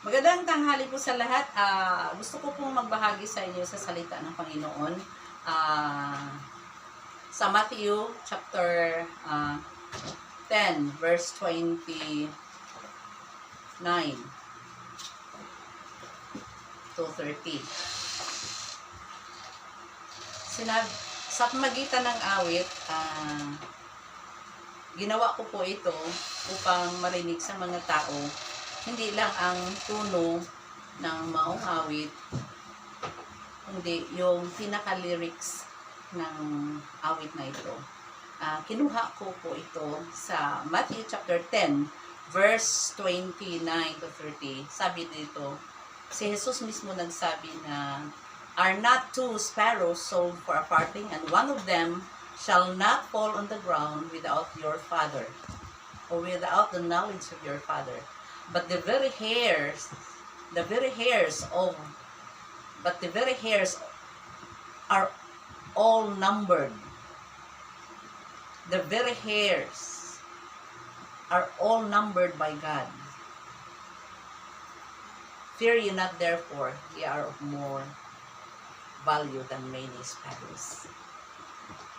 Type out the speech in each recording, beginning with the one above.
Magandang tanghali po sa lahat. Gusto ko pong magbahagi sa inyo sa salita ng Panginoon. Sa Matthew chapter 10 verse 29 to 30. Sa pamagitan ng awit, ginawa ko po ito upang marinig sa mga tao hindi lang ang tuno ng maong awit, kundi yung pinaka-lyrics ng awit na ito. Kinuha ko po ito sa Matthew chapter 10, verse 29 to 30. Sabi dito, si Jesus mismo nagsabi na, "Are not two sparrows sold for a farthing, and one of them shall not fall on the ground without your Father, or without the knowledge of your Father? But the very hairs are all numbered. The very hairs are all numbered by God. Fear ye not, therefore, ye are of more value than many sparrows."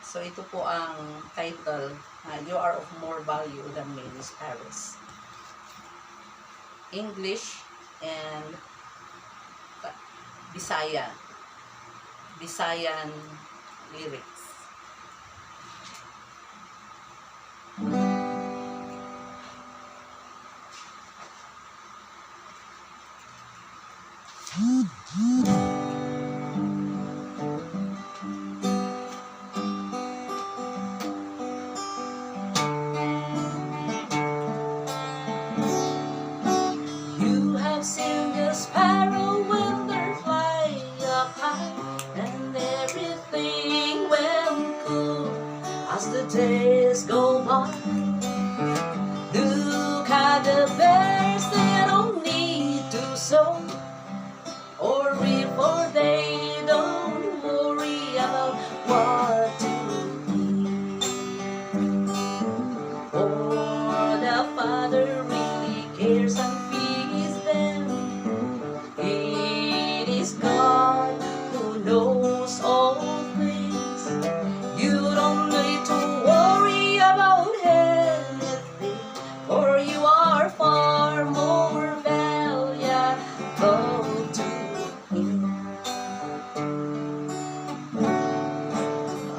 So ito po ang title, "You are of more value than many sparrows." English and Visayan lyrics. You have seen the sparrow when they're flying up high, and everything will cool as the days go by. Look at the birds, they don't need to sow or reap, for they don't worry about what to eat. For the Father really cares and feeds them. It is God who knows all things. You don't need to worry about anything, for you are far more valuable to Him.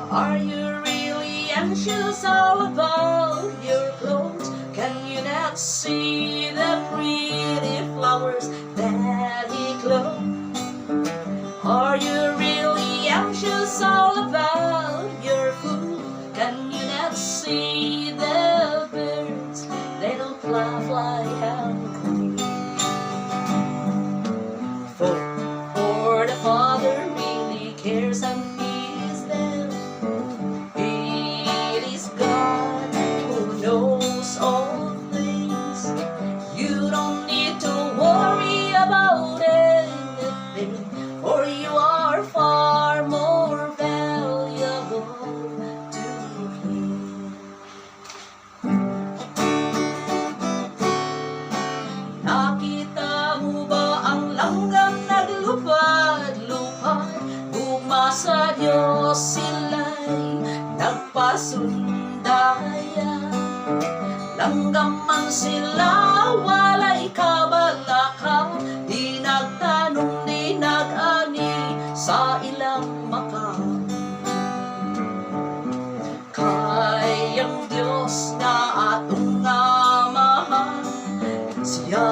Are you really anxious all about your clothes? Can you not see the pretty flowers that He clothed? Are you really anxious all about your food? Can you not see the birds? They don't fly hungry. For the Father really cares and feeds them. It is God who knows all things. You don't need to worry about anything, for you are far more valuable to Him. Nakita mo ba ang langgam naglupad-lupad? Bumasa Diyos sila'y nagpasundaya. Langgam man sila, walay kabalaka, di nagtanong, di nag-ani sa ilang maka. Kayang Diyos na atong amahan, siya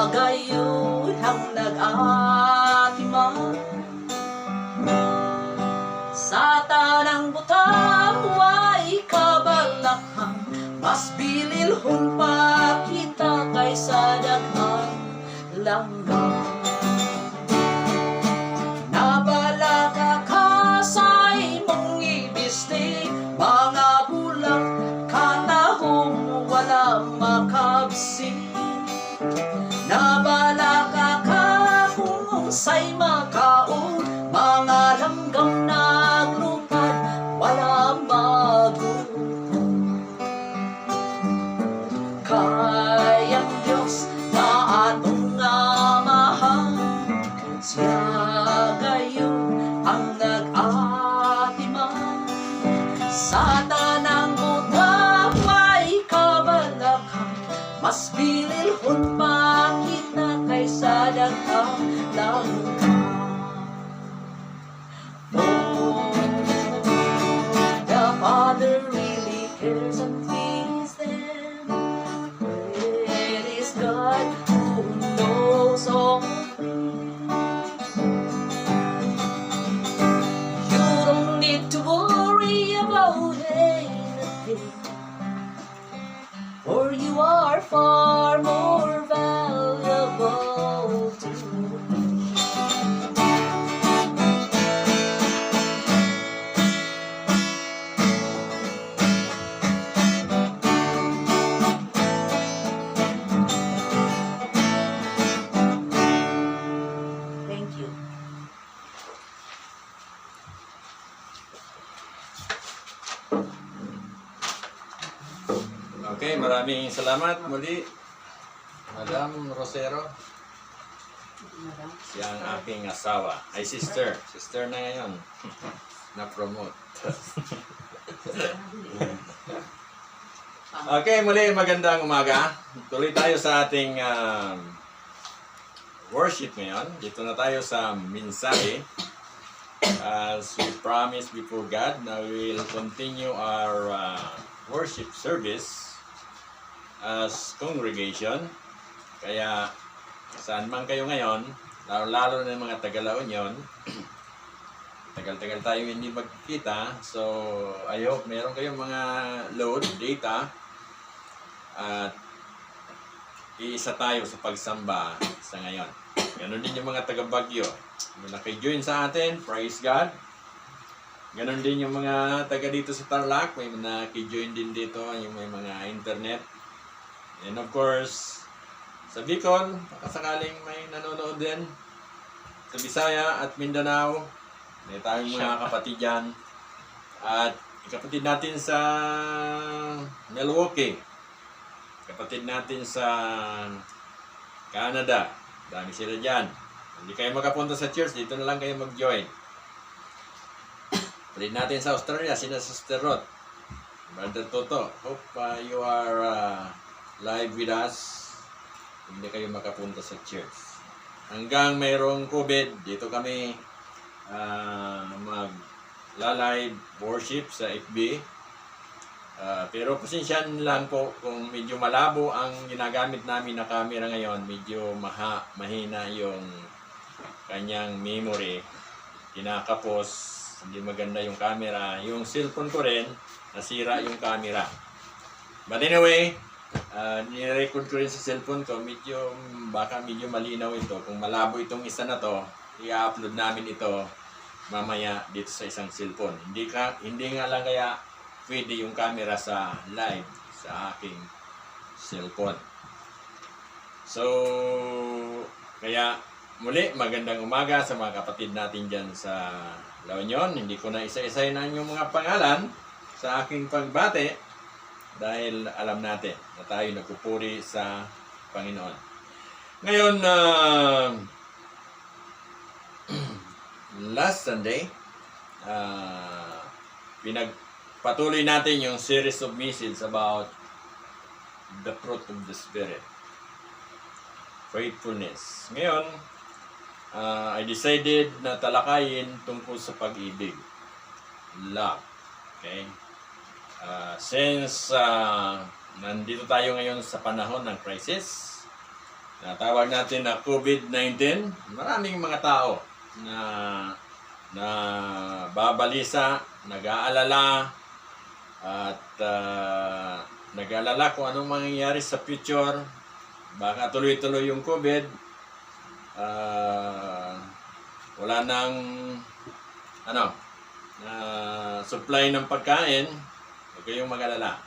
gayon ang nag-atiman. Sa tanang butang way kabalakhan, mas bililhon pa kita kaysa daghang langgam. Nabalaka ka sa imong ibiste, mga bulak katahong wala makabsi. Nabalaka ka kung unsay makaon, mga langgam naglupad, wala magutom. Kayang Diyos na atong lang ka. Oh, the Father really cares and feels them. It is God who knows all things. You don't need to worry about anything, for you are far more valuable to me. Thank you. Okay, maraming salamat muli, Madam Rosero. Siyang aking asawa. Ay, sister. Sister na ngayon. Na-promote. Okay, muli magandang umaga. Tuloy tayo sa ating worship ngayon. Dito na tayo sa mensahe. As we promised before God, now we will continue our worship service as congregation. Kaya saan man kayo ngayon, lalo na mga taga-La Union, tagal-tagal tayo hindi magkikita. So I hope meron kayong mga load, data, at iisa tayo sa pagsamba sa ngayon. Ganon din yung mga taga-Baguio, yung naki-join sa atin, praise God. Ganon din yung mga taga dito sa Tarlac, may naki-join din dito, yung may mga internet. And of course, sa Bicol, sakaling may nanonood din. Sa Bisaya at Mindanao, may tayong mga kapatid dyan. At kapatid natin sa Milwaukee, kapatid natin sa Canada, dami sila dyan. Hindi kayo makapunta sa church, dito na lang kayo mag-join. Kapatid natin sa Australia, sina Sister Ruth, Brother Toto, hope you are live with us. Hindi kayo makapunta sa church. Hanggang mayroong COVID, dito kami mag-live worship sa FB. Pero pasensyahan lang po kung medyo malabo ang ginagamit namin na camera ngayon. Medyo mahina yung kanyang memory. Kinakapos, hindi maganda yung camera. Yung cellphone ko rin, nasira yung camera. But anyway, nirecord ko rin sa cellphone ko, baka medyo malinaw ito. Kung malabo itong isa na to, i-upload namin ito mamaya dito sa isang cellphone. Hindi nga lang kaya pwede yung camera sa live sa aking cellphone. So, kaya muli, magandang umaga sa mga kapatid natin dyan sa La Union. Hindi ko na isa-isahin ang inyong mga pangalan sa aking pagbate. Dahil alam natin na tayo nagpupuri sa Panginoon. Ngayon, last Sunday, pinagpatuloy natin yung series of messages about the fruit of the Spirit. Faithfulness. Ngayon, I decided na talakayin tungkol sa pag-ibig. Love. Okay? Since nandito tayo ngayon sa panahon ng crisis, na tawag natin na COVID-19, maraming mga tao na babalisa, nag-aalala, at nag-aalala kung anong mangyayari sa future. Baka tuloy-tuloy yung COVID, wala nang supply ng pagkain. Huwag kayong mag-alala.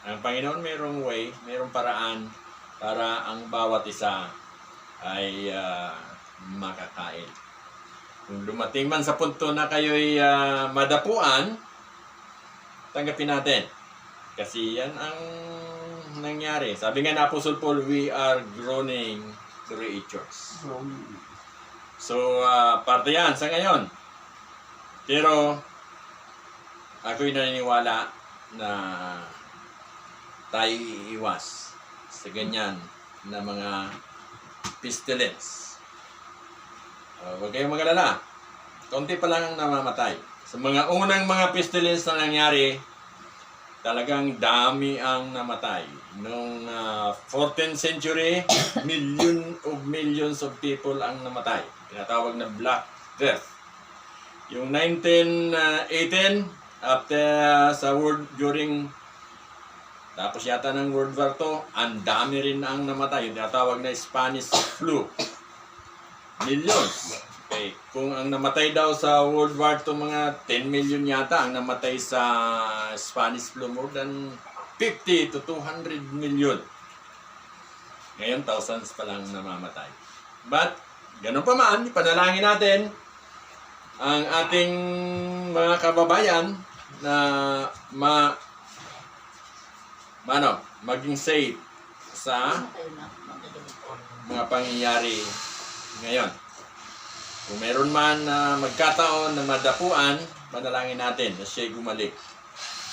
Ang Panginoon mayroong way, mayroong paraan para ang bawat isa ay makakain. Kung dumating man sa punto na kayo'y madapuan, tanggapin natin. Kasi yan ang nangyari. Sabi nga na Apostle Paul, we are groaning creatures. So, parte yan sa ngayon. Pero, ako'y naniniwala na tayo iiwas sa ganyan na mga pestilence. Huwag kayong magalala. Konti pa lang ang namamatay. Sa mga unang mga pestilence na nangyari, talagang dami ang namatay. Noong 14th century, millions of people ang namatay. Tinatawag na Black Death. Yung 1918, after sa tapos yata ng World War II, ang dami rin ang namatay. Yung tinatawag na Spanish flu. Millions. Okay. Kung ang namatay daw sa World War II, mga 10 million yata ang namatay sa Spanish flu, more than 50 to 200 million. Ngayon, thousands pa lang namamatay. But, ganun pa man, ipanalangin natin ang ating mga kababayan na maging safe sa mga pangyayari ngayon. Kung meron man na magkataon na madapuan, panalangin natin na siya'y gumalik.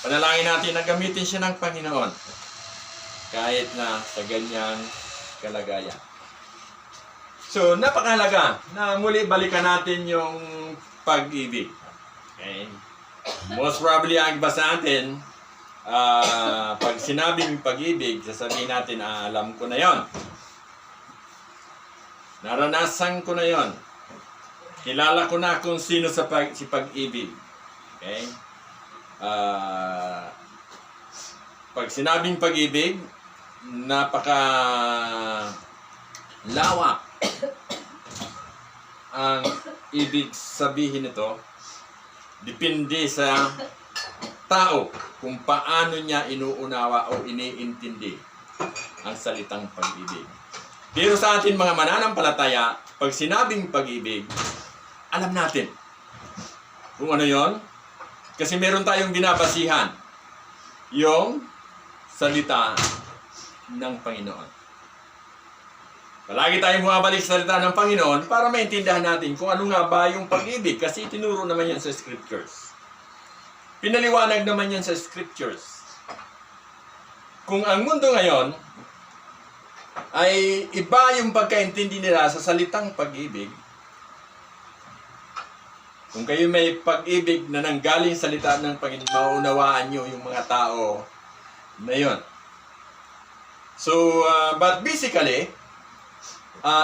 Panalangin natin na gamitin siya ng Panginoon kahit na sa ganyang kalagayan. So, napakahalaga na muli balikan natin yung pag-ibig. Okay? Most probably ang iba sa atin, pag sinabing pag-ibig, sasabihin natin, alam ko na yon. Naranasan ko na yon. Kilala ko na kung sino si pag-ibig. Okay? Pag sinabing pag-ibig, lawak ang ibig sabihin nito. Depende sa tao kung paano niya inuunawa o iniintindi ang salitang pag-ibig. Pero sa atin mga mananampalataya, pag sinabing pag-ibig, alam natin kung ano yon, kasi meron tayong binabasihan, yung salita ng Panginoon. Palagi tayong bumabalik sa salita ng Panginoon para maintindihan natin kung ano nga ba yung pag-ibig, kasi itinuro naman yan sa Scriptures. Pinaliwanag naman yan sa Scriptures. Kung ang mundo ngayon ay iba yung pagkaintindi nila sa salitang pag-ibig, kung kayo may pag-ibig na nanggaling salita ng Panginoon, maunawaan nyo yung mga tao na yun. So, but basically,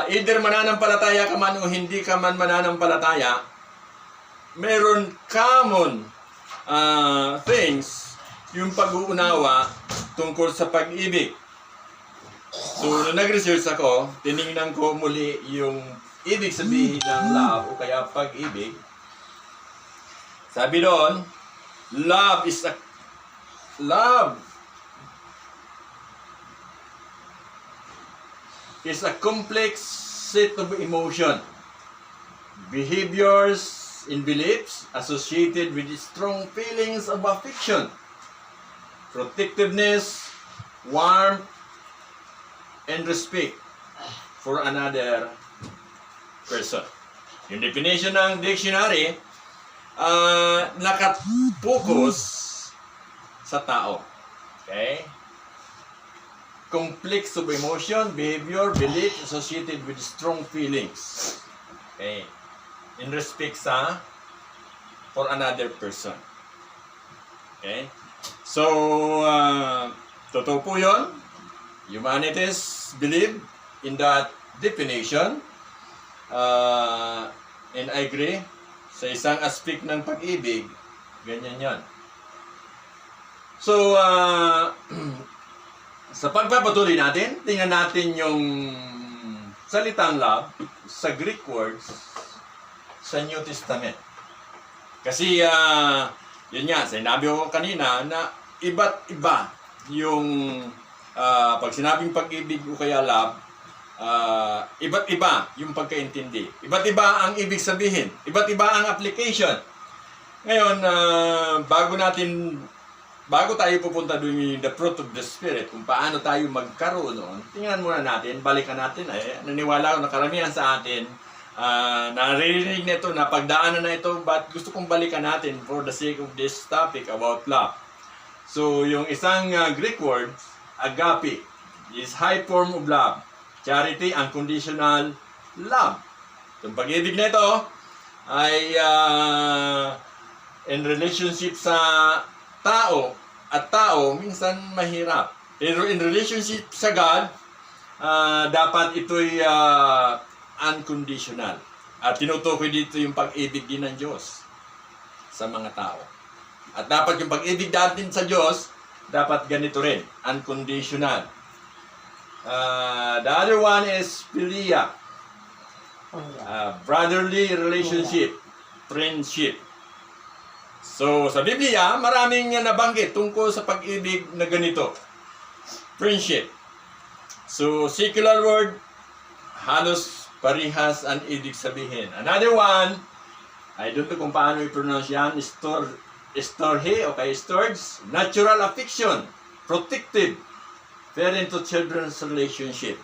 either mananampalataya ka man o hindi ka man mananampalataya, meron common things yung pag-uunawa tungkol sa pag-ibig. So, nung nag-research ako, tinignan ko muli yung ibig sabihin ng love o kaya pag-ibig. Sabi doon, love is a complex set of emotion, behaviors, and beliefs associated with strong feelings of affection, protectiveness, warmth, and respect for another person. Yung definition ng dictionary, nakapokus sa tao. Okay? Complex of emotion, behavior, belief associated with strong feelings. Okay? In respect for another person. Okay? So, totoo po yun. Humanities believe in that definition. And I agree. Sa isang aspect ng pag-ibig, ganyan yan. So, sa pagpapatuloy natin, tingnan natin yung salitang love sa Greek words sa New Testament. Kasi, yun nga, sinabi ko kanina na iba't iba yung pag sinabing pag-ibig o kaya love, iba't iba yung pagkaintindi. Iba't iba ang ibig sabihin. Iba't iba ang application. Ngayon, bago tayo pupunta doon yung the fruit of the Spirit, kung paano tayo magkaroon noon, tingnan muna natin, balikan natin. Naniwala ko na karamihan sa atin, naririnig na ito, napagdaanan na ito, but gusto kong balikan natin for the sake of this topic about love. So, yung isang Greek word, agape, is high form of love. Charity, unconditional love. Yung pag-ibig na ito ay in relationship sa tao, at tao minsan mahirap. Pero in relationship sa God, dapat ito'y unconditional. At tinutukoy dito yung pag-ibig din ng Diyos sa mga tao. At dapat yung pag-ibig natin sa Diyos, dapat ganito rin, unconditional. The other one is philia, brotherly relationship, friendship. So, sa Biblia, maraming nabanggit tungkol sa pag-ibig na ganito. Friendship. So, secular word, halos parihas ang ibig sabihin. Another one, I don't know kung paano i-pronounce yan, storge, okay, storge, natural affection, protective, parent to children's relationship.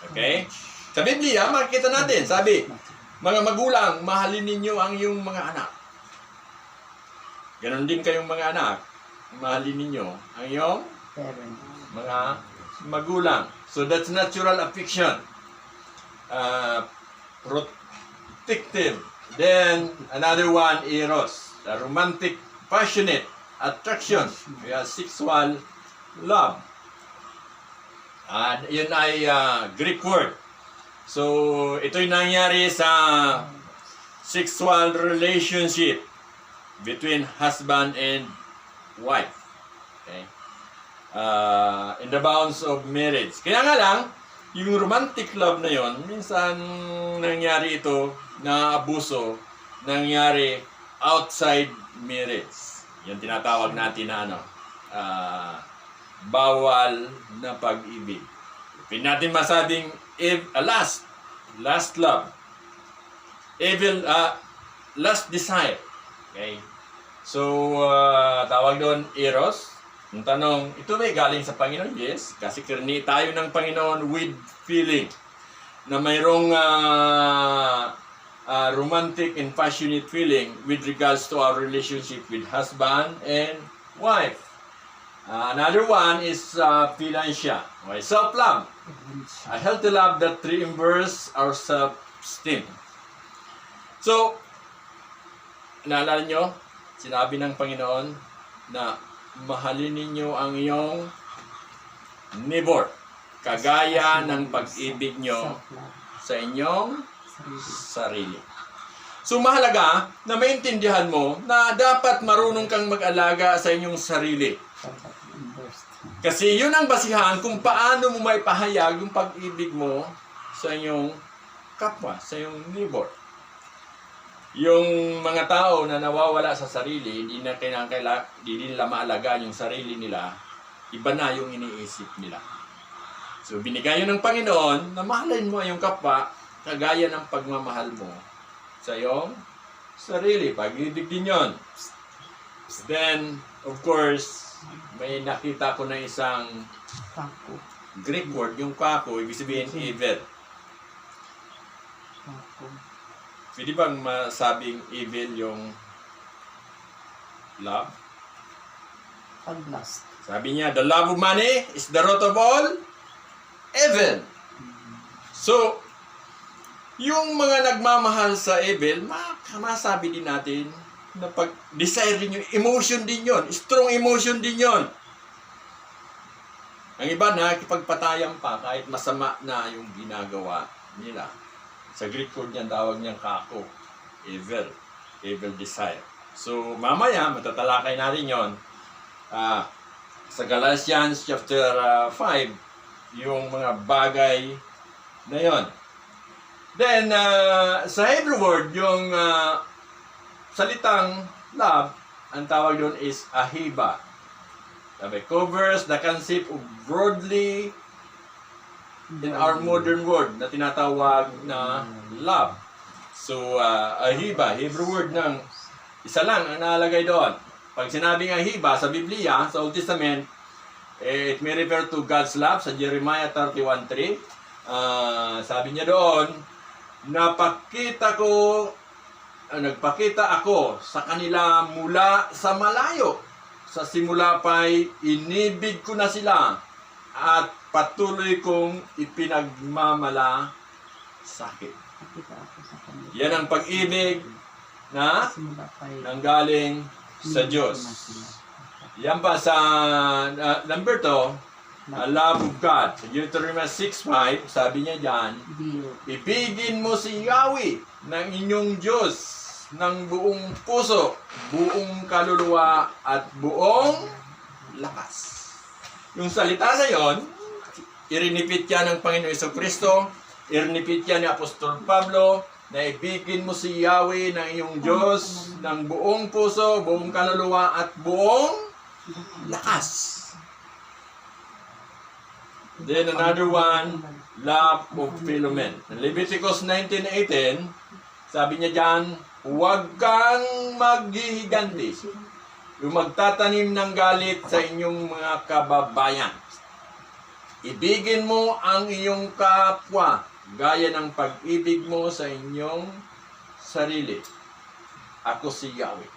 Okay? Sa Biblia, makikita natin, sabi, mga magulang, mahalin ninyo ang iyong mga anak. Ganon din kayong mga anak, mahalin ninyo ang iyong mga magulang. So that's natural affection. Protective. Then, another one, eros. The romantic, passionate attraction. We have sexual love. Yun ay Greek word. So, ito'y nangyari sa sexual relationship between husband and wife. Okay? In the bounds of marriage. Kaya nga lang, yung romantic love na yon, minsan nangyari ito na abuso, nangyari outside marriage. Yan tinatawag natin na bawal na pag-ibig. Pwede natin masabing last love. Evil, lust desire. Okay? So, tawag doon eros. Ang tanong, ito may galing sa Panginoon? Yes. Kasi kirni tayo ng Panginoon with feeling. Na mayroong romantic and passionate feeling with regards to our relationship with husband and wife. Another one is philanthropy, okay, self-love. A healthy love that reimburses our self-esteem. So, naalala nyo, sinabi ng Panginoon na mahalin ninyo ang iyong neighbor, kagaya ng pag-ibig nyo sa inyong sarili. So, mahalaga na maintindihan mo na dapat marunong kang mag-alaga sa inyong sarili. Kasi yun ang basihan kung paano mo maipahayag yung pag-ibig mo sa inyong kapwa, sa iyong neighbor. Yung mga tao na nawawala sa sarili, hindi nila maalagaan yung sarili nila, iba na yung iniisip nila. So, binigay yun ng Panginoon na mahalin mo yung kapwa, kagaya ng pagmamahal mo sa iyong sarili. Pag-ibig din yun. Then, of course, may nakita ko na isang Greek word, yung kako, ibig sabihin evil. Pwede bang masabing evil yung love? Paglust. Sabi niya, the love of money is the root of all evil. So, yung mga nagmamahal sa evil, masabi din natin na pag-desire din yun, emotion din yun, strong emotion din yun. Ang iba nakikipagpatayan pa kahit masama na yung ginagawa nila. Sa Greek word niyan, tawag niyang kako, evil desire. So, mamaya, matatalakay natin yon. Sa Galatians chapter 5, yung mga bagay na yon. Then, sa Hebrew word, yung salitang love, ang tawag doon is ahiba. Sabi, covers the concept of broadly in our modern world na tinatawag na love. So, ahiba, Hebrew word ng isa lang ang nalagay doon. Pag sinabing ahiba sa Biblia, sa Old Testament, it may refer to God's love sa Jeremiah 31:3. Sabi niya doon, nagpakita ako sa kanila mula sa malayo. Sa simula pa'y inibig ko na sila at patuloy kong ipinagmamalaki sakit. Nakita ako sa kanila. Yan ang pag-ibig na Simula pa eh. nanggaling sa Diyos. Yan pa sa number 2, love of God. Sa Deuteronomy 6:5, sabi niya dyan, ibigin mo si Yahweh ng inyong Diyos ng buong puso, buong kaluluwa, at buong lakas. Yung salita na yon, irinipit yan ng Panginoon Jesucristo, irinipit yan ni Apostol Pablo, na ibigin mo si Yahweh ng iyong Diyos ng buong puso, buong kaluluwa, at buong lakas. Then another one, love of fellow men. Leviticus 19:18, sabi niya dyan, huwag kang maghihiganti, yung magtatanim ng galit sa inyong mga kababayan. Ibigin mo ang iyong kapwa, gaya ng pag-ibig mo sa inyong sarili. Ako si Yahweh.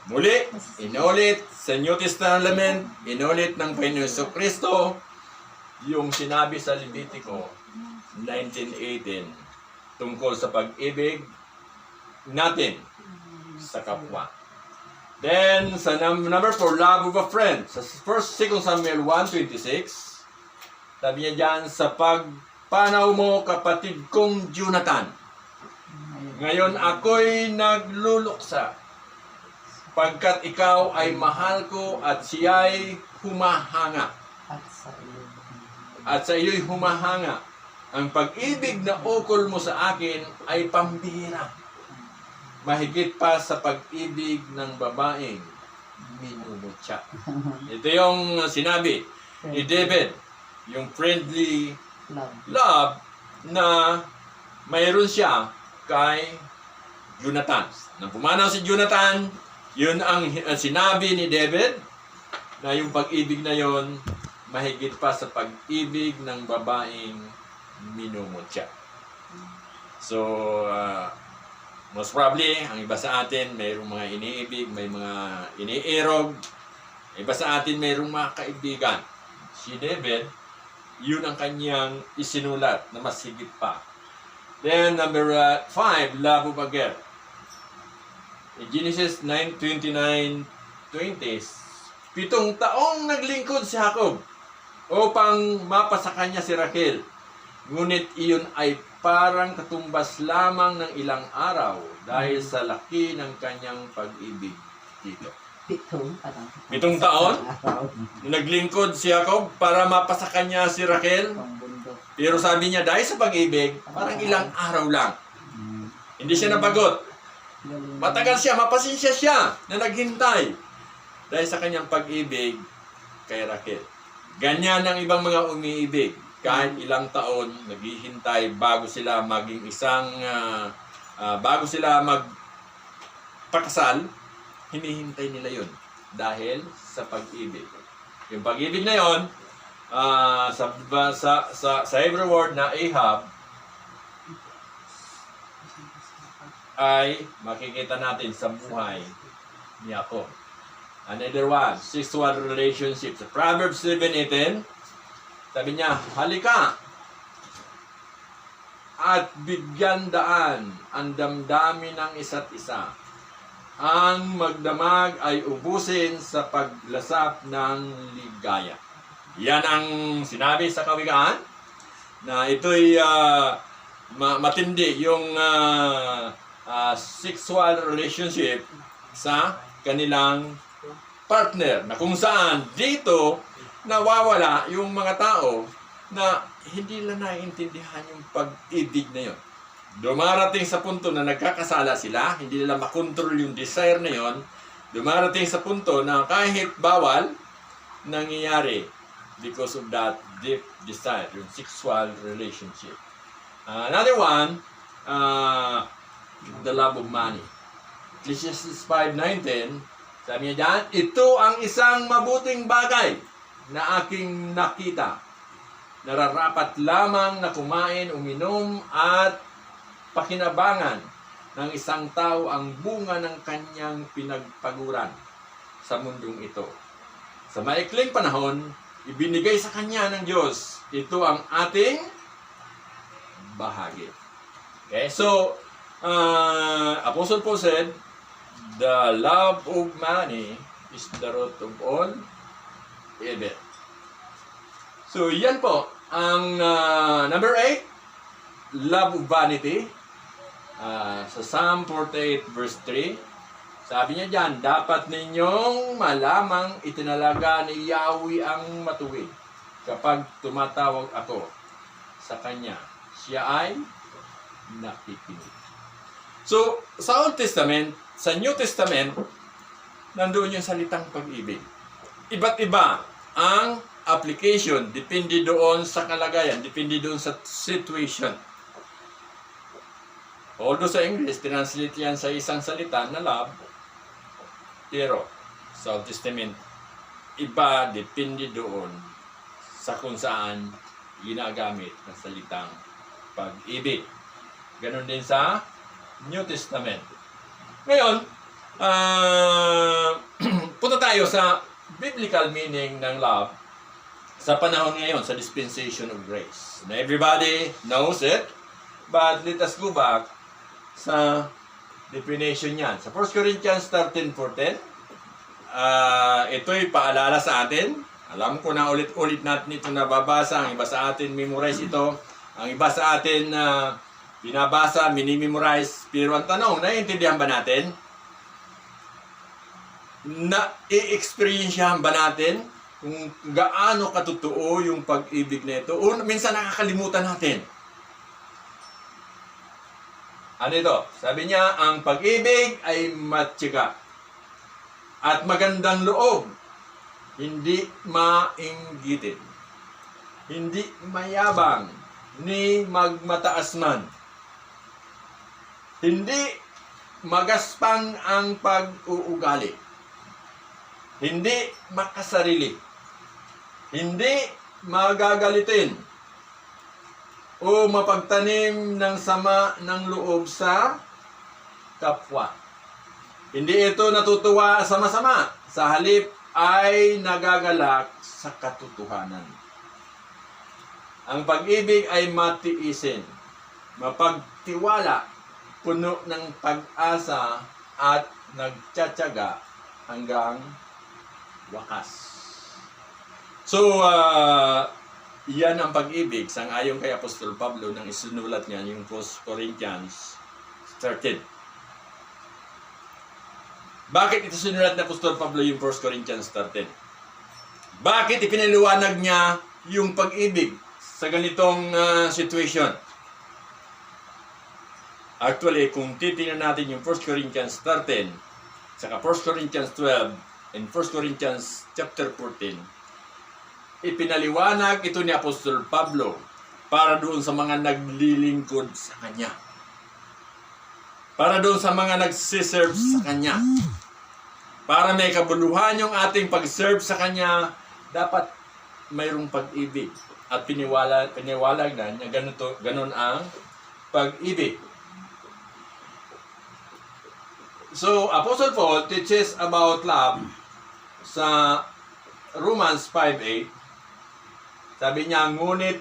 Muli, inulit sa New Testament, inulit ng Panginoon Jesucristo, yung sinabi sa Levitico 19:18 tungkol sa pag-ibig natin sa kapwa. Then, sa number 4, love of a friend. Sa 2 Samuel 1:26, sabi niya dyan, sa pagpanaw mo, kapatid kong Jonathan, ngayon ako'y nagluluksa, pagkat ikaw ay mahal ko at siya'y humahanga. At sa iyo'y humahanga. Ang pag-ibig na ukol mo sa akin ay pambihira. Mahigit pa sa pag-ibig ng babaeng minumutya. Ito yung sinabi ni David, yung friendly love na mayroon siya kay Jonathan. Nang pumanaw si Jonathan, yun ang sinabi ni David, na yung pag-ibig na yon mahigit pa sa pag-ibig ng babaeng minumutya. So, most probably, ang iba sa atin, mayroong mga iniibig, may mga iniirog. Iba sa atin, mayroong mga kaibigan. Si David, yun ang kanyang isinulat na mas higit pa. Then, number 5, love of a girl. In Genesis 9:29-20, 7 taong naglingkod si Jacob upang mapasa kanya si Rachel. Ngunit iyon ay parang katumbas lamang ng ilang araw dahil sa laki ng kanyang pag-ibig dito. 7 taon? Naglingkod si Jacob para mapasa kanya si Rachel. Pero sabi niya, dahil sa pag-ibig, parang ilang araw lang. Hindi siya nabagot. Matagal siya, mapasensya siya na naghintay dahil sa kanyang pag-ibig kay Rachel. Ganyan ang ibang mga umiibig. Kahit ilang taon, naghihintay bago sila maging bago sila magpakasal, hinihintay nila yun dahil sa pag-ibig. Yung pag-ibig na yun, sa Hebrew word na Ahab, ay makikita natin sa buhay ni Jacob. Another one, sexual relationship. Sa Proverbs 7:18, sabi niya, halika at bigyan daan ang damdamin ng isa't isa. Ang magdamag ay ubusin sa paglasap ng ligaya. Yan ang sinabi sa Kawikaan, na ito'y matindi yung sexual relationship sa kanilang partner, na kung saan dito nawawala yung mga tao na hindi nila naiintindihan yung pag-ibig na yun. Dumarating sa punto na nagkakasala sila, hindi nila makontrol yung desire na yun. Dumarating sa punto na kahit bawal, nangyayari because of that deep desire, yung sexual relationship. Another one, the love of money. Ecclesiastes 5:19, sabi niya dyan, ito ang isang mabuting bagay na aking nakita. Nararapat lamang na kumain, uminom, at pakinabangan ng isang tao ang bunga ng kanyang pinagpaguran sa mundong ito. Sa maikling panahon, ibinigay sa kanya ng Diyos. Ito ang ating bahagi. Okay, so, Apostle Paul said, the love of money is the root of all evil. So, yan po. Ang number 8, love of vanity. Sa Psalm 48 verse 3, sabi niya dyan, dapat ninyong malamang itinalaga ni Yahweh ang matuwid. Kapag tumatawag ako sa Kanya, siya ay nakikinig. So, sa Old Testament, sa New Testament, nandoon yung salitang pag-ibig. Iba't iba ang application, depende doon sa kalagayan, depende doon sa situation. Although sa English, translate yan sa isang salita na love, pero sa Old Testament, iba depende doon sa kung saan ginagamit ang salitang pag-ibig. Ganon din sa New Testament. Ngayon, punta tayo sa biblical meaning ng love sa panahon ngayon, sa dispensation of grace. Now, everybody knows it, but let us go back sa definition niyan. Sa 1 Corinthians 13:14, ito'y paalala sa atin. Alam ko na ulit-ulit natin ito nababasa. Ang iba sa atin memorize ito. Ang iba sa atin binabasa, mini-memorize. Pero ang tanong, naiintindihan ba natin? Na-i-experiensyahan ba natin kung gaano katotoo yung pag-ibig na ito? O minsan nakakalimutan natin. Ano ito? Sabi niya, ang pag-ibig ay matyaga at magandang loob, hindi mainggitin, hindi mayabang, ni magmataas man, hindi magaspang ang pag-uugali, hindi makasarili, hindi magagalitin, o mapagtanim ng sama ng loob sa kapwa. Hindi ito natutuwa sa masama. Sa halip ay nagagalak sa katotohanan. Ang pag-ibig ay matiisin, mapagtiwala, puno ng pag-asa at nagtsatsaga hanggang wakas. So, yan ang pag-ibig, sang-ayon kay Apostol Pablo nang isinulat niya yung 1 Corinthians 13. Bakit ito sinulat na Apostol Pablo yung 1 Corinthians 13? Bakit ipinaliwanag niya yung pag-ibig sa ganitong situation? Actually, kung titingnan natin yung 1 Corinthians 13, saka 1 Corinthians 12, and 1 Corinthians chapter 14, ipinaliwanag ito ni Apostol Pablo para doon sa mga naglilingkod sa kanya. Para doon sa mga nagsiserve sa kanya. Para may kabuluhan yung ating pag-serve sa kanya, dapat mayroong pag-ibig. At piniwalag na niya ganun ang pag-ibig. So, Apostle Paul teaches about love sa Romans 5:8. Sabi niya, ngunit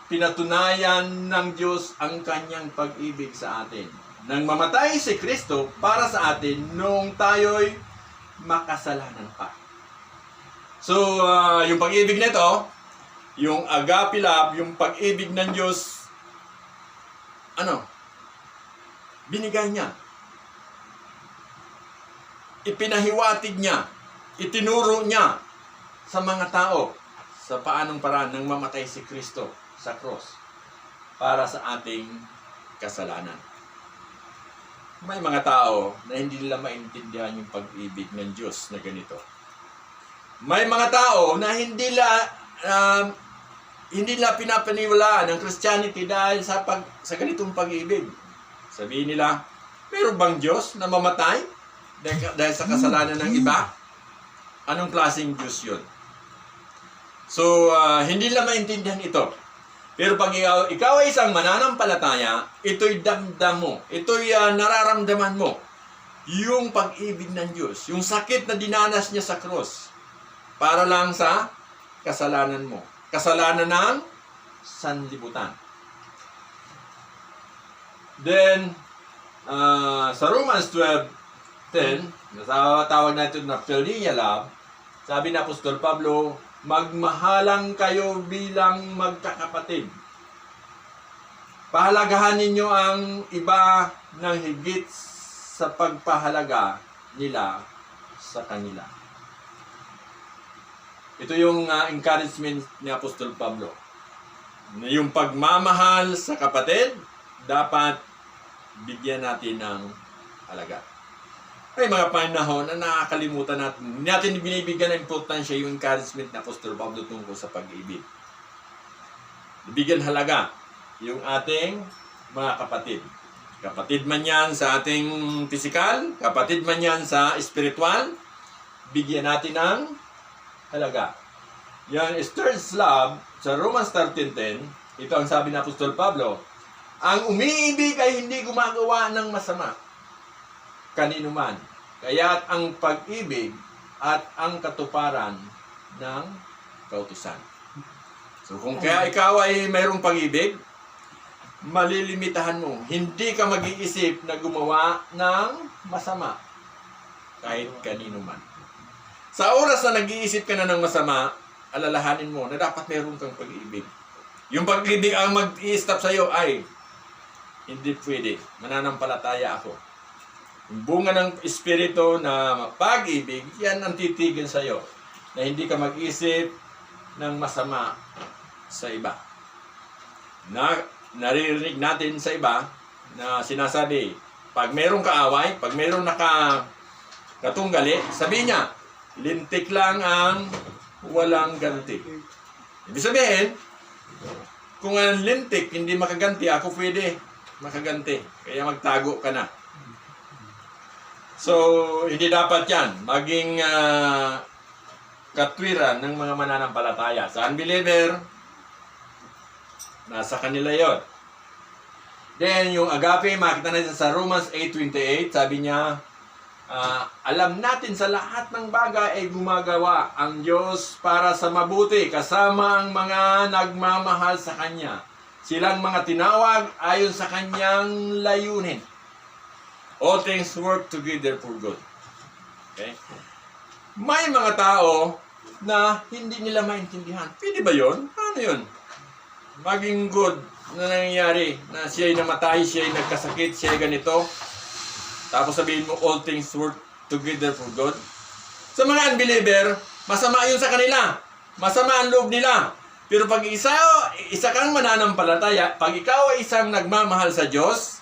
pinatunayan ng Diyos ang kanyang pag-ibig sa atin. Nang mamatay si Kristo para sa atin noong tayo'y makasalanan pa. So, yung pag-ibig nito, yung agape love, yung pag-ibig ng Diyos, binigay niya. Ipinahiwatig niya. Itinuro niya sa mga tao sa paanong paraan nang mamatay si Kristo sa cross para sa ating kasalanan. May mga tao na hindi nila maintindihan yung pag-ibig ng Diyos na ganito. May mga tao na hindi nila pinapaniwalaan ng Christianity dahil sa ganitong pag-ibig. Sabihin nila, mayroon bang Diyos na mamatay dahil sa kasalanan ng iba? Anong klaseng Diyos yun? So, hindi nila maintindihan ito. Pero pag ikaw ay isang mananampalataya, ito'y damdam mo. Ito'y nararamdaman mo. Yung pag-ibig ng Diyos. Yung sakit na dinanas niya sa cross. Para lang sa kasalanan mo. Kasalanan ng sanlibutan. Then, sa Romans 12:10, tawag natin na Philia love, sabi na Apostol Pablo, magmahalang kayo bilang magkakapatid. Pahalagahan ninyo ang iba ng higit sa pagpahalaga nila sa kanila. Ito yung encouragement ni Apostol Pablo. Yung pagmamahal sa kapatid, dapat bigyan natin ng halaga. Ay mga panahon na nakakalimutan natin. Hindi natin binibigyan ng importansya yung encouragement ni Apostol Pablo tungkol sa pag-ibig. Bigyan halaga yung ating mga kapatid. Kapatid man yan sa ating pisikal, kapatid man yan sa espiritual, bigyan natin ng halaga. Yan is third love sa Romans 13:10, ito ang sabi ni Apostol Pablo, ang umiibig ay hindi gumagawa ng masama kanino man. Kaya't ang pag-ibig at ang katuparan ng kautusan. So kung kaya ikaw ay mayroong pag-ibig, malilimitahan mo. Hindi ka mag-iisip na gumawa ng masama kahit kanino man. Sa oras na nag-iisip ka na ng masama, alalahanin mo na dapat mayroon kang pag-ibig. Yung pag-ibig ang mag-i-stop sa'yo ay hindi pwede. Mananampalataya ako. Yung bunga ng Espiritu na pag-ibig, yan ang titigil sa'yo. Na hindi ka mag-isip ng masama sa iba. Naririnig natin sa iba na sinasabi, pag mayroong kaaway, pag mayroong nakatunggali, sabi niya, lintik lang ang walang ganti. Ibig sabihin, kung ang lintik hindi makaganti, ako pwede makaganti. Kaya magtago ka na. So, hindi dapat yan. Maging katwiran ng mga mananampalataya. Sa unbeliever, nasa kanila yon. Then, yung agape, makita natin sa Romans 8:28, sabi niya, alam natin sa lahat ng bagay ay gumagawa ang Diyos para sa mabuti, kasama ang mga nagmamahal sa Kanya. Silang mga tinawag ayon sa Kanyang layunin. All things work together for good. Okay? May mga tao na hindi nila maintindihan. Pwede ba yun? Paano yun? Maging good na nangyayari na siya'y namatay, siya'y nagkasakit, siya'y ganito. Tapos sabihin mo, all things work together for good. Sa mga unbeliever, masama yun sa kanila. Masama ang loob nila. Pero pag isa kang mananampalataya, pag ikaw ay isang nagmamahal sa Diyos,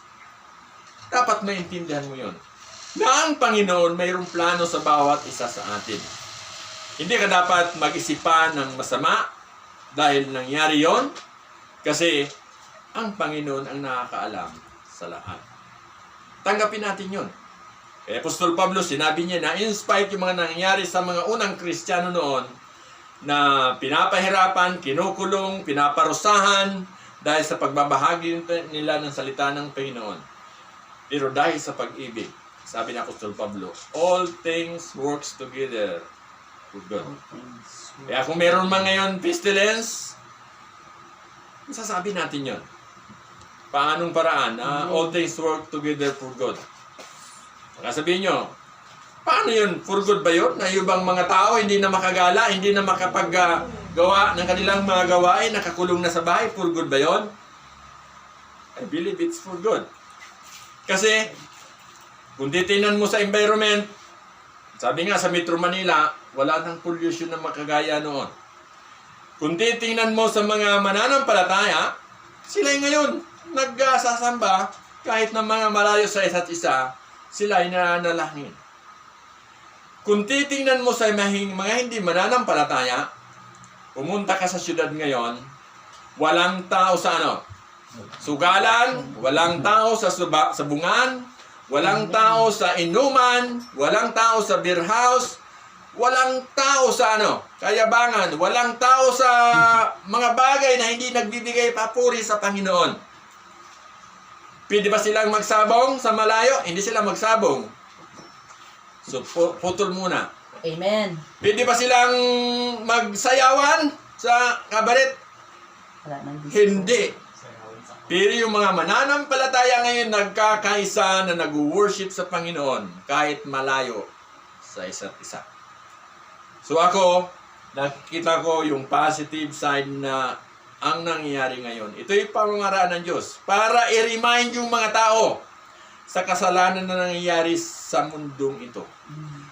dapat maintindihan mo yun. Na ang Panginoon mayroong plano sa bawat isa sa atin. Hindi ka dapat mag-isipan ng masama dahil nangyari yon, kasi ang Panginoon ang nakakaalam sa lahat. Tanggapin natin yun. Kaya Apostol Pablo, sinabi niya na in spite yung mga nangyari sa mga unang Kristiyano noon, na pinapahirapan, kinukulong, pinaparusahan dahil sa pagbabahagi nila ng salita ng Panginoon. Pero dahil sa pag-ibig, sabi ni Apostol Pablo, all things works together for good. Kaya kung meron man ngayon pestilence, masasabi natin yun. Paanong paraan? All things work together for good. Saka sabihin nyo, paano yun? For good ba yun? Na yung bang mga tao hindi na makagala, hindi na makapaggawa ng kanilang mga gawain, nakakulong na sa bahay, for good ba yun? I believe it's for good. Kasi, kung titingnan mo sa environment, sabi nga sa Metro Manila, wala nang pollution na makagaya noon. Kung titingnan mo sa mga mananampalataya, sila ngayon nagsasamba kahit na mga malayo sa isa't isa, sila ay nananalangin. Kung titingnan mo sa mga hindi mananampalataya, pumunta ka sa syudad ngayon, walang tao sa sugalan, walang tao sa sabungan, walang tao sa inuman, walang tao sa beer house, walang tao sa kayabangan, walang tao sa mga bagay na hindi nagbibigay papuri sa Panginoon. Pwede ba silang magsabong sa malayo? Hindi sila magsabong. So, putol muna. Amen. Pwede ba silang magsayawan sa kabaret? Wala nang Hindi. Pero yung mga mananampalataya ngayon nagkakaisa na nag-worship sa Panginoon kahit malayo sa isa't isa. So ako, nakikita ko yung positive side na ang nangyayari ngayon. Ito yung pamamaraan ng Diyos para i-remind yung mga tao sa kasalanan na nangyayari sa mundong ito.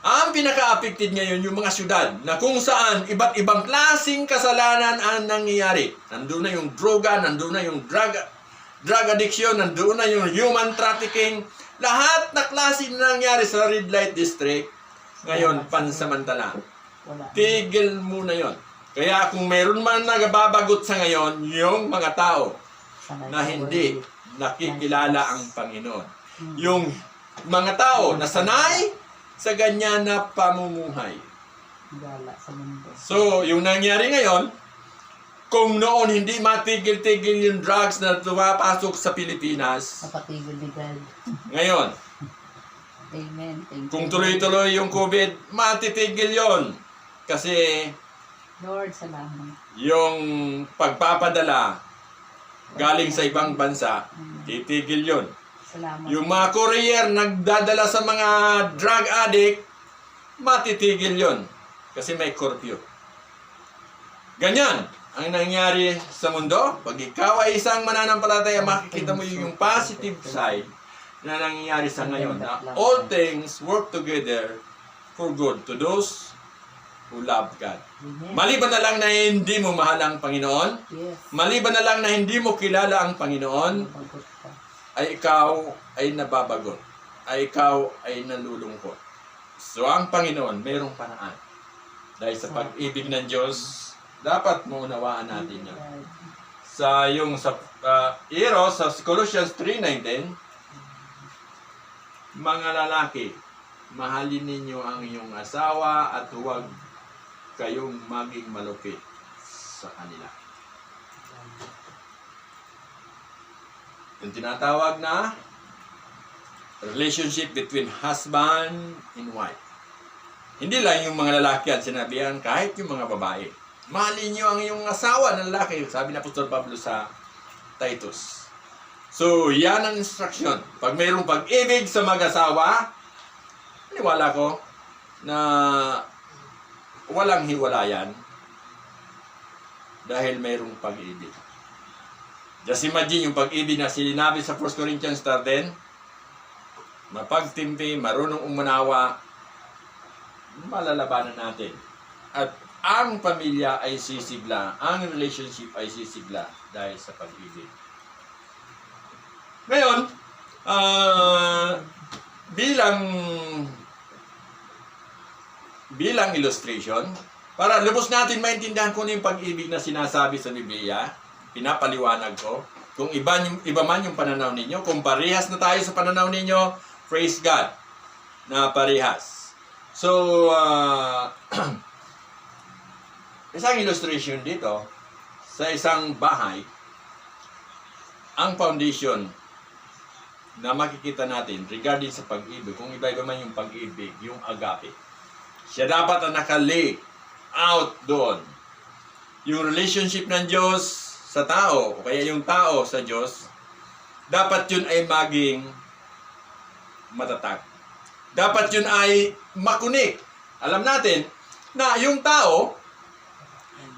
Ang pinaka-affected ngayon yung mga syudad na kung saan iba't ibang klaseng kasalanan ang nangyayari. Nandun na yung droga, nandun na yung drug addiction, nandun na yung human trafficking. Lahat na klase na nangyayari sa red light district, ngayon pansamantala. Tigil muna yon. Kaya kung meron man nagababagot sa ngayon, yung mga tao na hindi nakikilala ang Panginoon. Yung mga tao na sanay sa ganyan na pamumuhay. So, yung nangyari ngayon, kung noon hindi matigil-tigil yung drugs na tumapasok sa Pilipinas, Mapatigil ni God. ngayon, Amen. Thank kung you. tuloy-tuloy yung COVID, matitigil yon. Kasi Lord, salamat. yung pagpapadala galing sa ibang bansa, titigil yon. Salamat. Yung mga courier nagdadala sa mga drug addict, matitigil yon. Kasi may curfew. Ganyan ang nangyari sa mundo. Pag ikaw ay isang mananampalataya, makikita mo yung positive side na nangyayari sa ngayon. Na all things work together for good to those who love God. Amen. Maliban na lang na hindi mo mahal ang Panginoon, Yes. maliban na lang na hindi mo kilala ang Panginoon, Mabagot ka. ay ikaw ay nababagot, ay ikaw ay nalulungkot. So ang Panginoon, mayroong paraan. Dahil sa pag-ibig ng Diyos, dapat maunawaan natin yan. Sa sa Colossians 3:19, mga lalaki, mahalin ninyo ang iyong asawa at huwag kayong maging malupit sa kanila. Yung tinatawag na relationship between husband and wife. Hindi lang yung mga lalaki at sinabihan, kahit yung mga babae. Mahalin nyo ang iyong asawa na lalaki, sabi na Apostol Pablo sa Titus. So, yan ang instruction. Pag mayroong pag-ibig sa mag-asawa, niwala ko na walang hiwalayan dahil mayroong pag-ibig. Just imagine yung pag-ibig na sinabi sa 1 Corinthians 13, mapagtimpi, marunong umanawa, malalabanan natin. At ang pamilya ay sisigla, ang relationship ay sisigla dahil sa pag-ibig. Ngayon, bilang illustration, para lubos natin maintindihan kung ano yung pag-ibig na sinasabi sa Biblia, pinapaliwanag ko. Kung iba man yung pananaw ninyo, kung parehas na tayo sa pananaw ninyo, praise God na parehas. So, isang illustration dito, sa isang bahay, ang foundation na makikita natin regarding sa pag-ibig, kung iba-iba man yung pag-ibig, yung agape. Siya dapat na naka-lay out doon. Yung relationship ng Diyos sa tao, o kaya yung tao sa Diyos, dapat yun ay maging matatag. Dapat yun ay makunik. Alam natin na yung tao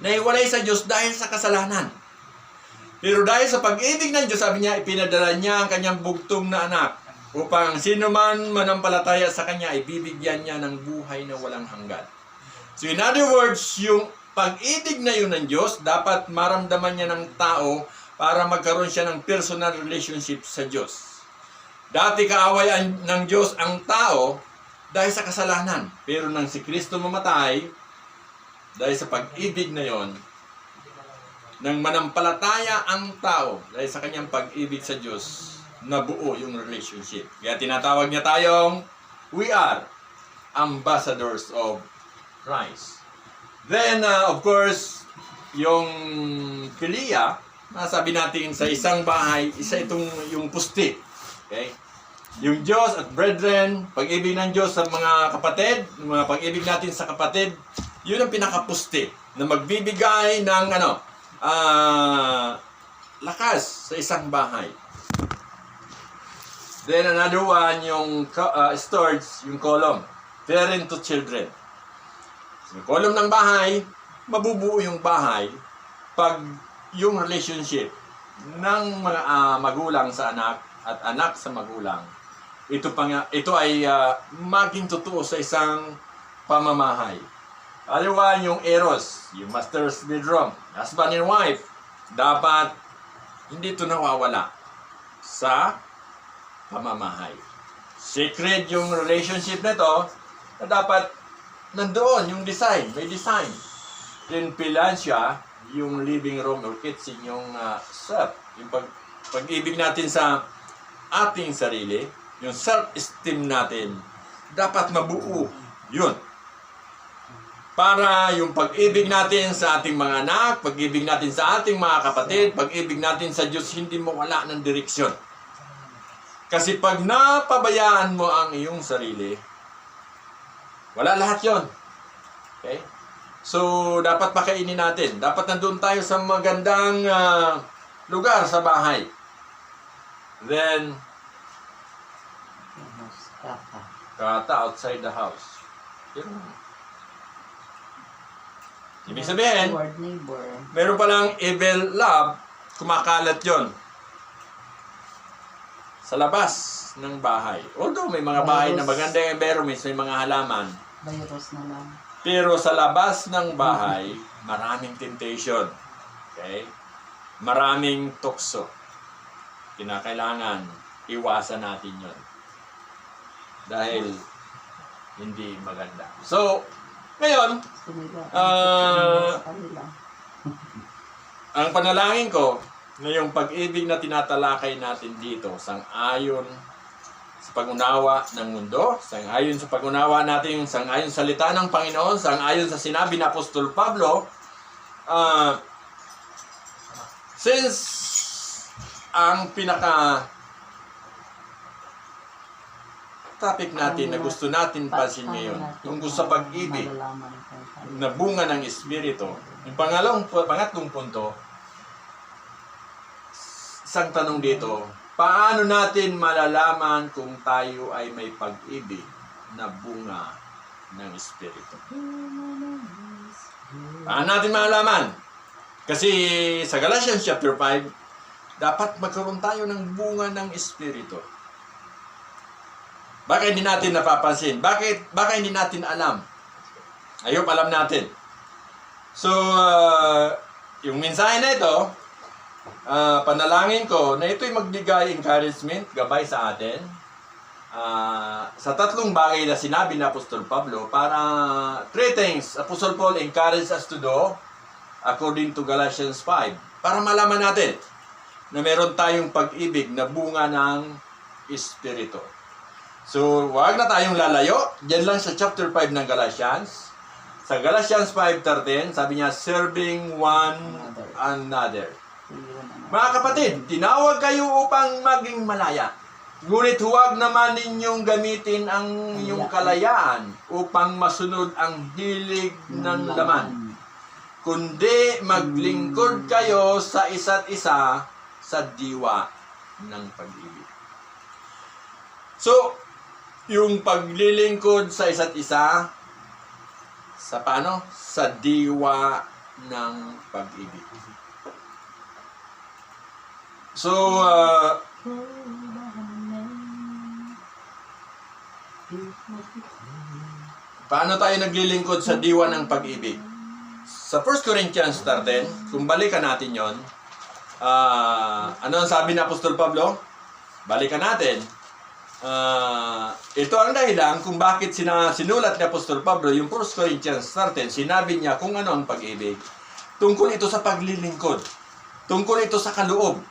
naiwalay sa Diyos dahil sa kasalanan. Pero dahil sa pag-ibig ng Diyos, sabi niya, ipinadala niya ang kanyang bugtong na anak upang sino man manampalataya sa kanya ay bibigyan niya ng buhay na walang hanggan. So in other words, yung pag-ibig na yun ng Diyos, dapat maramdaman niya ng tao para magkaroon siya ng personal relationship sa Diyos. Dati kaaway ng Diyos ang tao dahil sa kasalanan. Pero nang si Kristo mamatay, dahil sa pag-ibig na yon, nang manampalataya ang tao dahil sa kanyang pag-ibig sa Diyos, nabuo yung relationship. Kaya tinatawag niya tayong, we are ambassadors of Christ. Then, of course, yung philia, nasabi natin sa isang bahay, isa itong yung pusti. Okay? Yung Diyos at brethren, pag-ibig ng Diyos sa mga kapatid, mga pag-ibig natin sa kapatid, yun ang pinakapusti na magbibigay ng lakas sa isang bahay. Then another one, yung storage, yung column. Parent to children. Yung column ng bahay, mabubuo yung bahay pag yung relationship ng mga magulang sa anak at anak sa magulang. Ito ay maging totoo sa isang pamamahay. Other one, yung eros, yung master's bedroom, husband and wife, dapat hindi ito nawawala sa pamamahay. Secret yung relationship nito na dapat nandoon yung design, may design. Then pilansya, yung living room or kitchen, yung self, yung pag-ibig natin sa ating sarili, yung self-esteem natin, dapat mabuo yun. Para yung pag-ibig natin sa ating mga anak, pag-ibig natin sa ating mga kapatid, pag-ibig natin sa Diyos, hindi mawala ng direksyon. Kasi pag napabayaan mo ang iyong sarili, wala lahat yon. Okay? So, dapat pakainin natin. Dapat nandun tayo sa magandang lugar sa bahay. Then, kata outside the house. Ibig sabihin, meron palang evil love, kumakalat yon sa labas ng bahay. Although may mga bahay na maganda yung environments, may mga halaman. Virus na lang. Pero sa labas ng bahay, maraming temptation. Okay? Maraming tukso. Kinakailangan iwasan natin yon. Dahil hindi maganda. So, ngayon, ang panalangin ko, ngayong pag-ibig na tinatalakay natin dito, sang-ayon sa pag-unawa ng mundo, sang-ayon sa pag-unawa natin, sang-ayon sa salita ng Panginoon, sang-ayon sa sinabi ni Apostol Pablo, since ang pinaka topic natin na gusto natin pansin ngayon, tungkol sa pag-ibig na bunga ng Espiritu, yung pangatlong punto, isang tanong dito, paano natin malalaman kung tayo ay may pag-ibig na bunga ng Espiritu? Paano natin malalaman? Kasi sa Galatians chapter 5, dapat magkaroon tayo ng bunga ng Espiritu. Baka hindi natin napapansin? Baka hindi natin alam? Ayop, alam natin. So, yung mensahe na ito, panalangin ko na ito'y magbigay encouragement, gabay sa atin sa tatlong bagay na sinabi ni Apostol Pablo para three things Apostle Paul encouraged us to do according to Galatians 5 para malaman natin na meron tayong pag-ibig na bunga ng Espiritu. So, wag na tayong lalayo. Diyan lang sa chapter 5 ng Galatians. Sa Galatians 5:13, sabi niya, serving one another. Mga kapatid, tinawag kayo upang maging malaya. Ngunit huwag naman ninyong gamitin ang inyong kalayaan upang masunod ang hilig ng laman. Kundi maglingkod kayo sa isa't isa sa diwa ng pag-ibig. So, yung paglilingkod sa isa't isa, sa paano? Sa diwa ng pag-ibig. So, paano tayo naglilingkod sa diwa ng pag-ibig? Sa 1 Corinthians 13, kung balikan natin yon, ano ang sabi ni Apostol Pablo? Balikan natin. Ito ang dahilan kung bakit sinulat ni Apostol Pablo yung 1 Corinthians 13, sinabi niya kung ano ang pag-ibig. Tungkol ito sa paglilingkod. Tungkol ito sa kaloob.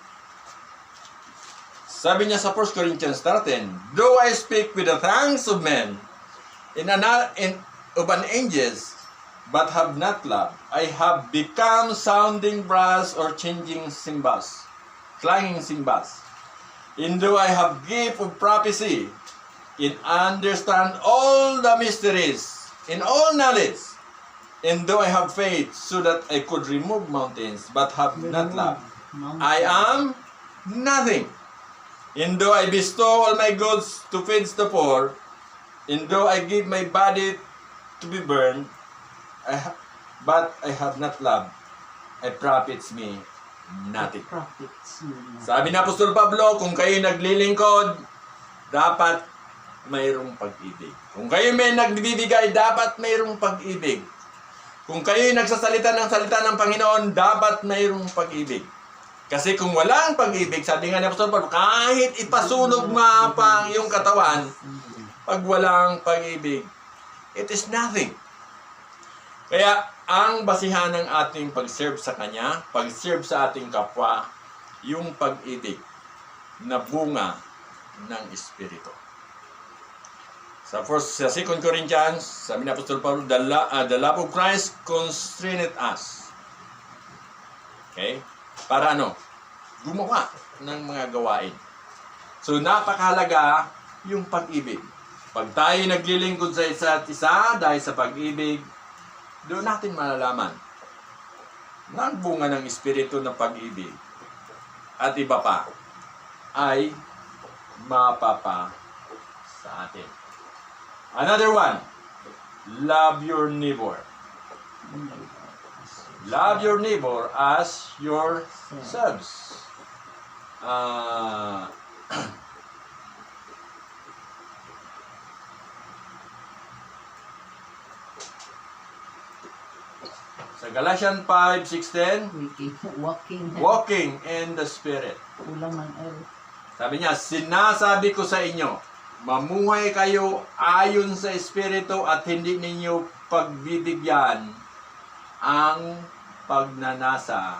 Sabi niya sa 1 Corinthians 13, though I speak with the tongues of men of an angels, but have not love, I have become sounding brass or clanging cymbals. And though I have gift of prophecy, and understand all the mysteries, in all knowledge, and though I have faith so that I could remove mountains, but have not love, I am nothing. And though I bestow all my goods to feed the poor, and though I give my body to be burned, but I have not love, it profits me nothing. Profits you not. Sabi na Apostol Pablo, kung kayo naglilingkod, dapat mayroong pag-ibig. Kung kayo may nagbibigay, dapat mayroong pag-ibig. Kung kayo nagsasalita ng salita ng Panginoon, dapat mayroong pag-ibig. Kasi kung walang pag-ibig, sabi nga ni Apostol Pablo, kahit ipasunog mo pa ang iyong katawan, pag walang pag-ibig, it is nothing. Kaya, ang basihan ng ating pag-serve sa Kanya, pag-serve sa ating kapwa, yung pag-ibig na bunga ng Espiritu. Sa 2 Corinthians, sabi ni Apostol Paulo, the love of Christ constraineth us. Okay? Para ano? Gumawa ng mga gawain. So, napakahalaga yung pag-ibig. Pag tayo naglilingkod sa isa't isa dahil sa pag-ibig, doon natin malalaman na ang bunga ng Espiritu ng pag-ibig at iba pa ay mapapa sa atin. Another one, love your neighbor. Love your neighbor as yourselves. Sa Galatians 5:16, walking in the Spirit. Ulang man ay Sabi niya, sinasabi ko sa inyo, mamuhay kayo ayon sa Espiritu at hindi ninyo pagbibigyan ang pagnanasa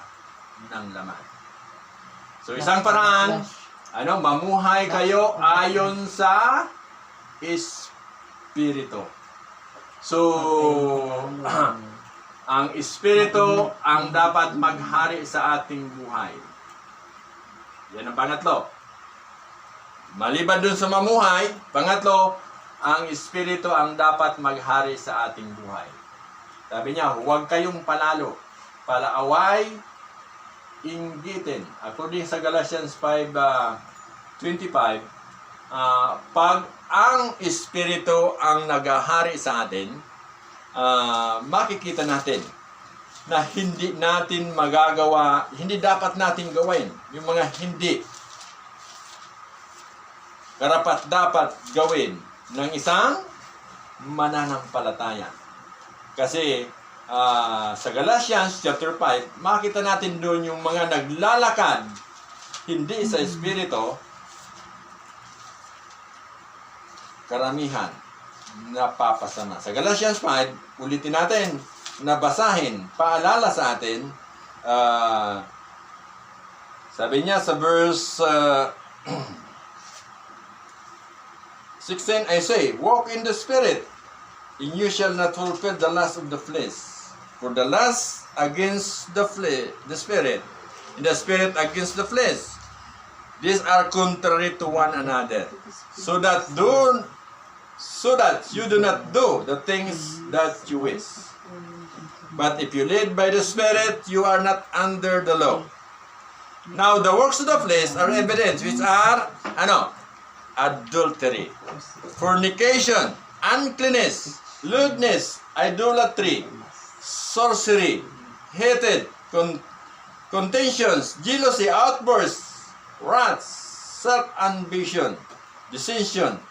ng laman. So isang paraan, mamuhay kayo ayon sa Espiritu. So, ang Espiritu ang dapat maghari sa ating buhay. Yan ang pangatlo. Maliban dun sa mamuhay, pangatlo, ang Espiritu ang dapat maghari sa ating buhay. Sabi niya, huwag kayong panalo, palaaway, inggitin. According sa Galatians 5:25, pag ang Espiritu ang naghahari sa atin, makikita natin na hindi natin magagawa, hindi dapat natin gawin yung mga hindi karapat-dapat gawin ng isang mananampalataya. Kasi sa Galatians chapter 5, makita natin doon yung mga naglalakad hindi sa Espiritu, karamihan napapasama. Sa Galatians 5, ulitin natin, nabasahin, paalala sa atin, sabi niya sa verse 16, I say, walk in the Spirit, and you shall not fulfill the lust of the flesh. For the lust against the Spirit, and the Spirit against the flesh, these are contrary to one another, so that you do not do the things that you wish. But if you lead by the Spirit, you are not under the law. Now the works of the flesh are evident, which are, adultery, fornication, uncleanness, lewdness, idolatry, sorcery, hatred, contentions, jealousy, outbursts, wrath, self-ambition, dissension,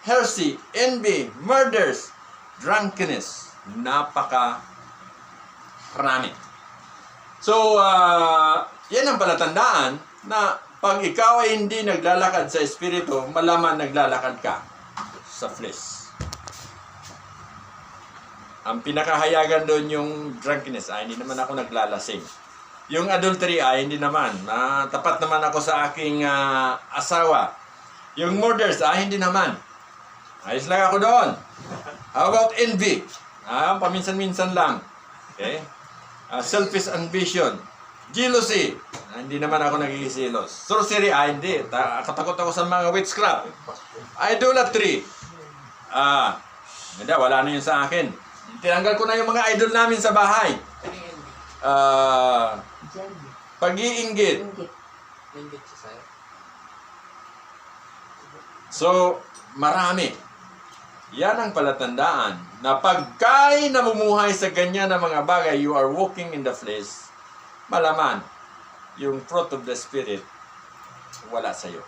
heresy, envy, murders, drunkenness. Napakarami. So, yan ang palatandaan na pag ikaw ay hindi naglalakad sa Espiritu, malaman naglalakad ka sa flesh. Ang pinakahayagan doon yung drunkenness, hindi naman ako naglalasing. Yung adultery, hindi naman. Tapat naman ako sa aking asawa. Yung murders, hindi naman. Ayos lang ako doon. How about envy? Paminsan-minsan lang. Okay? Selfish ambition. Jealousy. Hindi naman ako nagigisilos. Sorcery, hindi. Katakot ako sa mga witchcraft. Idolatry. Hindi, wala na yun sa akin. Tinanggal ko na yung mga idol namin sa bahay. Pag-iinggit. Inggit. Linggit siya sa'yo. So, marami. Yan ang palatandaan na pagka'y namumuhay sa ganyan na mga bagay, you are walking in the flesh, malaman, yung fruit of the Spirit, wala sa'yo.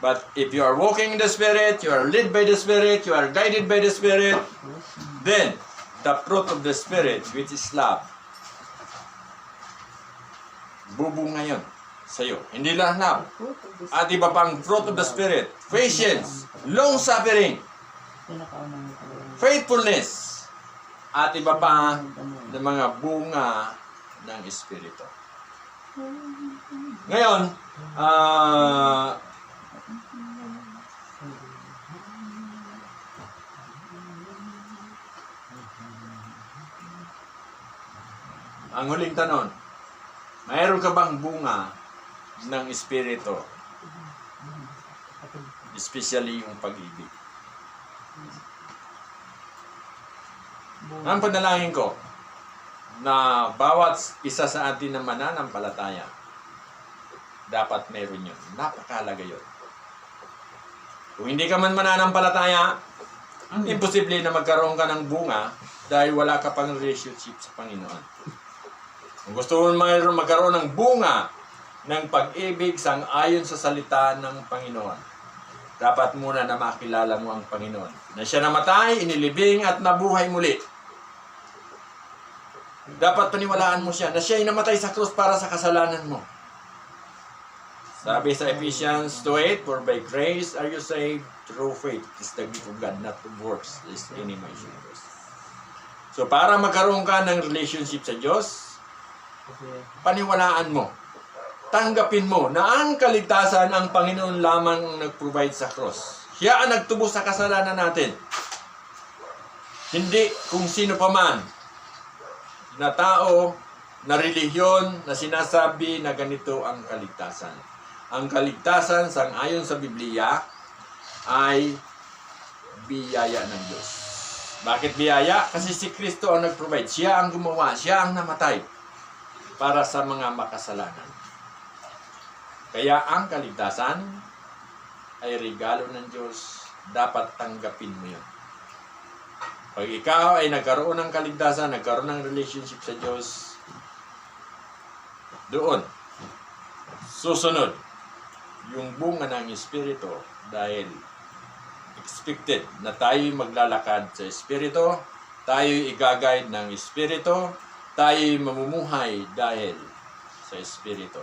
But if you are walking in the Spirit, you are led by the Spirit, you are guided by the Spirit, then the fruit of the Spirit, which is love, bubunga yun sa'yo. Hindi lang love. At iba pang fruit of the Spirit, patience, long-suffering, Pinakaunang ito. faithfulness, at iba pa ng mga bunga ng Espiritu. Ngayon, ang huling tanong, mayroon ka bang bunga ng Espiritu? Especially yung pag-ibig. Ang panalangin ko na bawat isa sa atin na mananampalataya, dapat meron yun. Napakahalaga yun. Kung hindi ka man mananampalataya, imposible na magkaroon ka ng bunga dahil wala ka pang relationship sa Panginoon. Kung gusto mo magkaroon ng bunga ng pag-ibig sang-ayon sa salita ng Panginoon, dapat muna na makilala mo ang Panginoon. Na siya namatay, inilibing at nabuhay muli. Dapat paniwalaan mo siya na siya ay namatay sa krus para sa kasalanan mo. Sabi sa Ephesians 2:8, for by grace are you saved through faith. It is the gift of God, not of works, lest any man should boast. So para magkaroon ka ng relationship sa Diyos, paniwalaan mo. Tanggapin mo na ang kaligtasan ang Panginoon lamang ang nag-provide sa cross. Siya ang nagtubos sa kasalanan natin. Hindi kung sino pa man na tao, na relihiyon, na sinasabi na ganito ang kaligtasan. Ang kaligtasan, sang-ayon sa Biblia, ay biyaya ng Diyos. Bakit biyaya? Kasi si Kristo ang nag-provide. Siya ang gumawa, siya ang namatay para sa mga makasalanan. Kaya ang kaligtasan ay regalo ng Diyos, dapat tanggapin mo yun. Pag ikaw ay nagkaroon ng kaligtasan, nagkaroon ng relationship sa Diyos, doon, susunod, yung bunga ng Espiritu dahil expected na tayo'y maglalakad sa Espiritu, tayo'y igagayad ng Espiritu, tayo'y mamumuhay dahil sa Espiritu.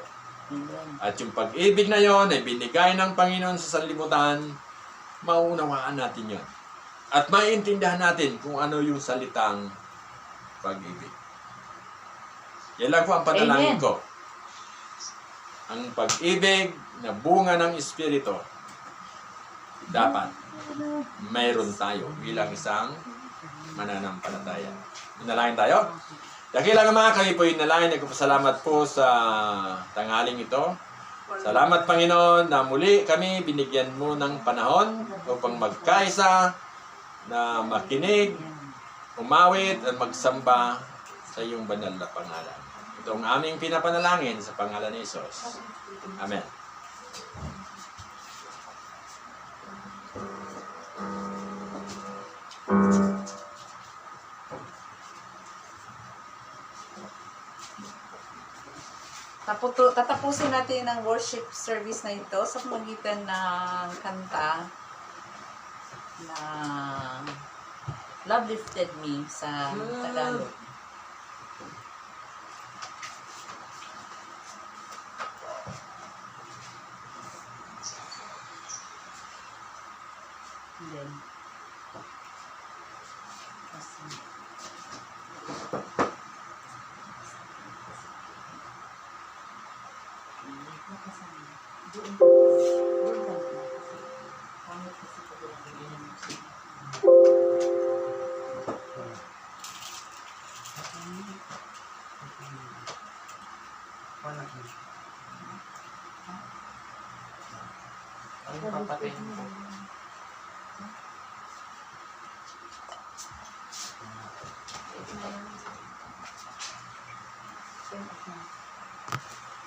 At yung pag-ibig na yon ay binigay ng Panginoon sa sanlibutan, maunawaan natin yon. At maiintindihan natin kung ano yung salitang pag-ibig. Yan lang po ang panalangin ko. Ang pag-ibig na bunga ng Espiritu, dapat mayroon tayo bilang isang mananampalataya. Manalangin tayo? Dakilang mga kami po yung nalain, nagpapasalamat po sa tanghaling ito. Salamat Panginoon na muli kami binigyan mo ng panahon upang magkaisa, na makinig, umawit at magsamba sa iyong banal na pangalan. Ito ang aming pinapanalangin sa pangalan ni Jesus. Amen. Tatapusin natin ang worship service na ito sa pamamagitan ng kanta na Love Lifted Me sa Tagalog. And then, Ano papatayin mo? ito na yun.